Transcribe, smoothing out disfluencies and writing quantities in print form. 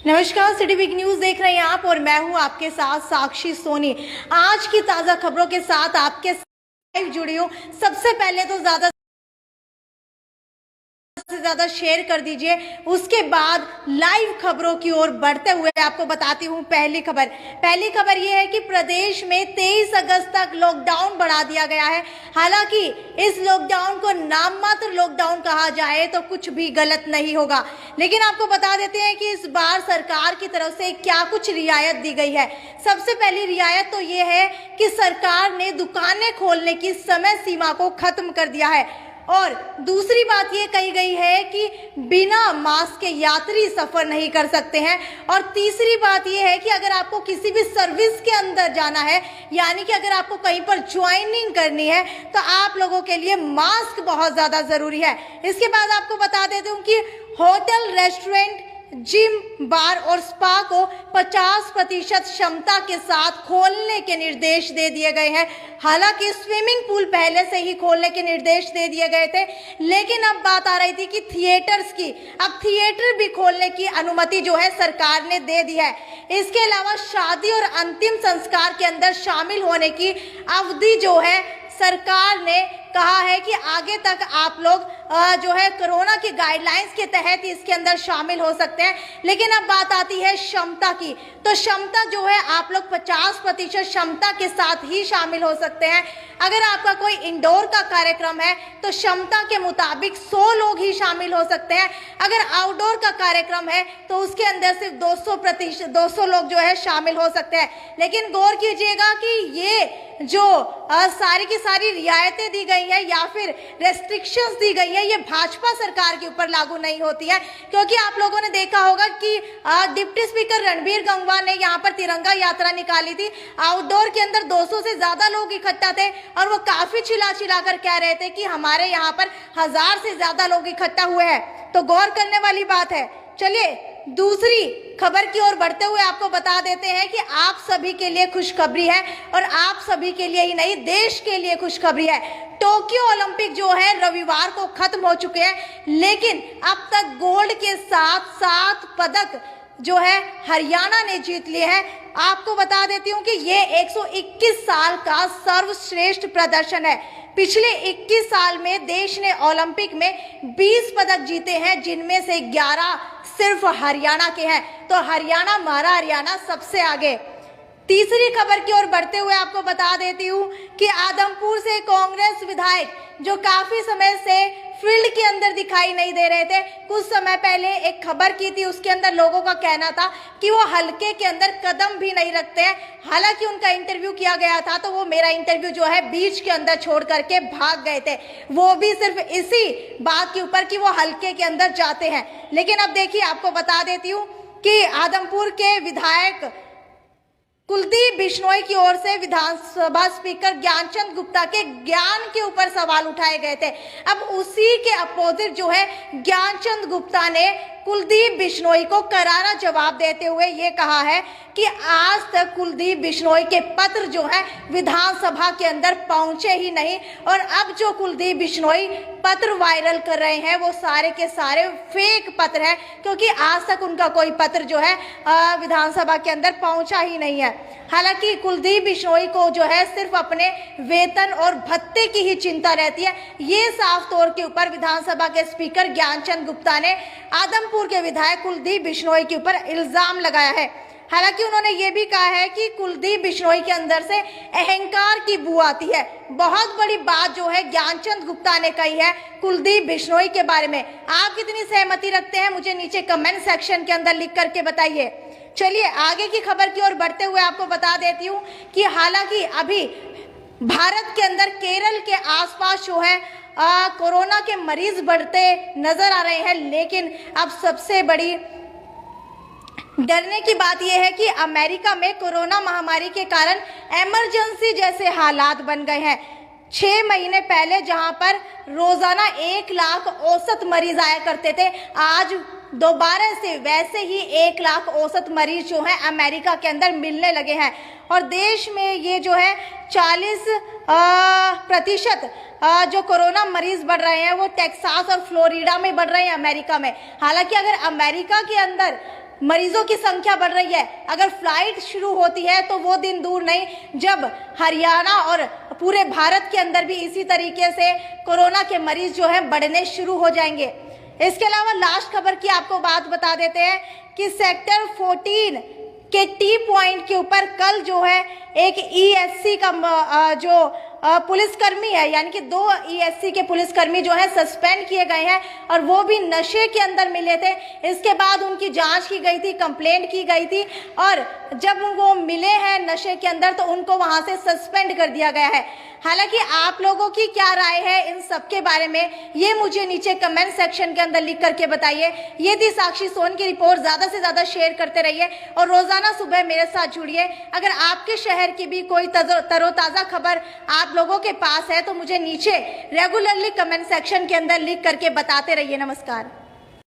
नमस्कार, city big news देख रहे हैं आप और मैं हूं आपके साथ साक्षी सोनी। आज की ताजा खबरों के साथ आपके लाइव जुड़ी हूं। सबसे पहले तो ज्यादा से ज्यादा शेयर कर दीजिए, उसके बाद लाइव खबरों की ओर बढ़ते हुए आपको बताती हूं पहली खबर यह है कि प्रदेश में 23 अगस्त तक लॉकडाउन बढ़ा दिया गया है। हालांकि इस लॉकडाउन को नाम मात्र लॉकडाउन कहा जाए तो कुछ भी गलत नहीं होगा, लेकिन आपको बता देते हैं कि इस बार सरकार की तरफ से क्या कुछ रियायत दी गई है। सबसे पहली रियायत तो ये है कि सरकार ने दुकानें खोलने की समय सीमा को खत्म कर दिया है और दूसरी बात ये कही गई है कि बिना मास्क के यात्री सफर नहीं कर सकते हैं। और तीसरी बात ये है कि अगर आपको किसी भी सर्विस के अंदर जाना है, यानी कि अगर आपको कहीं पर ज्वाइनिंग करनी है, तो आप लोगों के लिए मास्क बहुत ज्यादा जरूरी है। इसके बाद आपको बता देती हूँ कि होटल, रेस्टोरेंट, जिम, बार और स्पा को 50% क्षमता के साथ खोलने के निर्देश दे दिए गए हैं। हालांकि स्विमिंग पूल पहले से ही खोलने के निर्देश दे दिए गए थे, लेकिन अब बात आ रही थी कि थिएटर्स की, अब थिएटर भी खोलने की अनुमति जो है सरकार ने दे दी है। इसके अलावा शादी और अंतिम संस्कार के अंदर शामिल होने की अवधि जो है सरकार ने कहा है कि आगे तक आप लोग जो है कोरोना की गाइडलाइंस के तहत इसके अंदर शामिल हो सकते हैं। लेकिन अब बात आती है क्षमता की, तो क्षमता जो है आप लोग 50% क्षमता के साथ ही शामिल हो सकते हैं। अगर आपका कोई इंडोर का कार्यक्रम है तो क्षमता के मुताबिक 100 लोग ही शामिल हो सकते हैं। अगर आउटडोर का कार्यक्रम है तो उसके अंदर सिर्फ 200 लोग जो है शामिल हो सकते हैं। लेकिन गौर कीजिएगा कि ये जो सारी की सारी रियायतें दी गई है या फिर रेस्ट्रिक्शंस दी गई है, ये भाजपा सरकार के ऊपर लागू नहीं होती है, क्योंकि आप लोगों ने देखा होगा कि डिप्टी स्पीकर रणबीर गंगवा ने यहाँ पर तिरंगा यात्रा निकाली थी। आउटडोर के अंदर 200 से ज्यादा लोग इकट्ठा थे और वो काफी चिल्ला कर कह रहे थे कि हमारे यहाँ पर 1000 से ज्यादा लोग इकट्ठा हुए हैं। तो गौर करने वाली बात है। चलिए दूसरी खबर की ओर बढ़ते हुए आपको बता देते हैं कि आप सभी के लिए खुशखबरी है और आप सभी के लिए ही नहीं, देश के लिए खुशखबरी है। टोक्यो ओलंपिक जो है रविवार को खत्म हो चुके हैं, लेकिन अब तक गोल्ड के साथ 7 पदक जो है हरियाणा ने जीत लिए हैं। आपको बता देती हूँ कि ये 121 साल का सर्वश्रेष्ठ प्रदर्शन है। पिछले 21 साल में देश ने ओलंपिक में 20 पदक जीते हैं, जिनमें से 11 सिर्फ हरियाणा के हैं। तो हरियाणा, हमारा हरियाणा सबसे आगे। तीसरी खबर की ओर बढ़ते हुए आपको बता देती हूँ कि आदमपुर से कांग्रेस विधायक जो काफी समय से फील्ड के अंदर दिखाई नहीं दे रहे थे, कुछ समय पहले एक खबर की थी, उसके अंदर लोगों का कहना था कि वो हलके के अंदर कदम भी नहीं रखते हैं। हालांकि उनका इंटरव्यू किया गया था तो वो मेरा इंटरव्यू जो है बीच के अंदर छोड़ करके भाग गए थे, वो भी सिर्फ इसी बात के ऊपर कि वो हलके के अंदर जाते हैं। लेकिन अब देखिए, आपको बता देती हूँ कि आदमपुर के विधायक कुलदीप बिश्नोई की ओर से विधानसभा स्पीकर ज्ञानचंद गुप्ता के ज्ञान के ऊपर सवाल उठाए गए थे। अब उसी के अपोजिट जो है ज्ञानचंद गुप्ता ने कुलदीप बिश्नोई को करारा जवाब देते हुए ये कहा है कि आज तक कुलदीप बिश्नोई के पत्र जो है विधानसभा के अंदर पहुंचे ही नहीं, और अब जो कुलदीप बिश्नोई पत्र वायरल कर रहे हैं वो सारे के सारे फेक पत्र हैं, क्योंकि आज तक उनका कोई पत्र जो है विधानसभा के अंदर पहुंचा ही नहीं है। हालांकि कुलदीप बिश्नोई को जो है सिर्फ अपने वेतन और भत्ते की ही चिंता रहती है। ये साफ तौर के ऊपर विधानसभा के स्पीकर ज्ञानचंद गुप्ता ने आदमपुर के विधायक कुलदीप बिश्नोई के ऊपर इल्जाम लगाया है। हालांकि उन्होंने ये भी कहा है कि कुलदीप बिश्नोई के अंदर से अहंकार की बू आती है। बहुत बड़ी बात जो है ज्ञानचंद गुप्ता ने कही है कुलदीप बिश्नोई के बारे में। आप कितनी सहमति रखते हैं मुझे नीचे कमेंट सेक्शन के अंदर लिख करके बताइए। चलिए आगे की खबर की ओर बढ़ते हुए आपको बता देती हूँ कि हालांकि अभी भारत के अंदर केरल के आसपास जो है कोरोना के मरीज बढ़ते नजर आ रहे हैं, लेकिन अब सबसे बड़ी डरने की बात यह है कि अमेरिका में कोरोना महामारी के कारण इमरजेंसी जैसे हालात बन गए हैं। 6 महीने पहले जहां पर रोजाना 1 लाख औसत मरीज आया करते थे, आज दोबारा से वैसे ही 1 लाख औसत मरीज जो है अमेरिका के अंदर मिलने लगे हैं। और देश में ये जो है 40% जो कोरोना मरीज बढ़ रहे हैं वो टेक्सास और फ्लोरिडा में बढ़ रहे हैं, अमेरिका में। हालांकि अगर अमेरिका के अंदर मरीजों की संख्या बढ़ रही है। अगर फ्लाइट शुरू होती है तो वो दिन दूर नहीं जब हरियाणा और पूरे भारत के अंदर भी इसी तरीके से कोरोना के मरीज जो है बढ़ने शुरू हो जाएंगे। इसके अलावा लास्ट खबर की आपको बात बता देते हैं कि सेक्टर 14 के टी पॉइंट के ऊपर कल जो है एक ईएससी का जो पुलिसकर्मी है, यानी कि 2 ईएससी के पुलिसकर्मी जो है सस्पेंड किए गए हैं और वो भी नशे के अंदर मिले थे। इसके बाद उनकी जांच की गई थी, कंप्लेंट की गई थी और जब वो मिले हैं नशे के अंदर तो उनको वहां से सस्पेंड कर दिया गया है। हालांकि आप लोगों की क्या राय है इन सब के बारे में, ये मुझे नीचे कमेंट सेक्शन के अंदर लिख करके बताइए। ये थी साक्षी सोन की रिपोर्ट। ज्यादा से ज्यादा शेयर करते रहिए और रोजाना सुबह मेरे साथ जुड़िए। अगर आपके शहर की भी कोई तरोताजा खबर आप लोगों के पास है तो मुझे नीचे रेगुलरली कमेंट सेक्शन के अंदर लिख करके बताते रहिए। नमस्कार।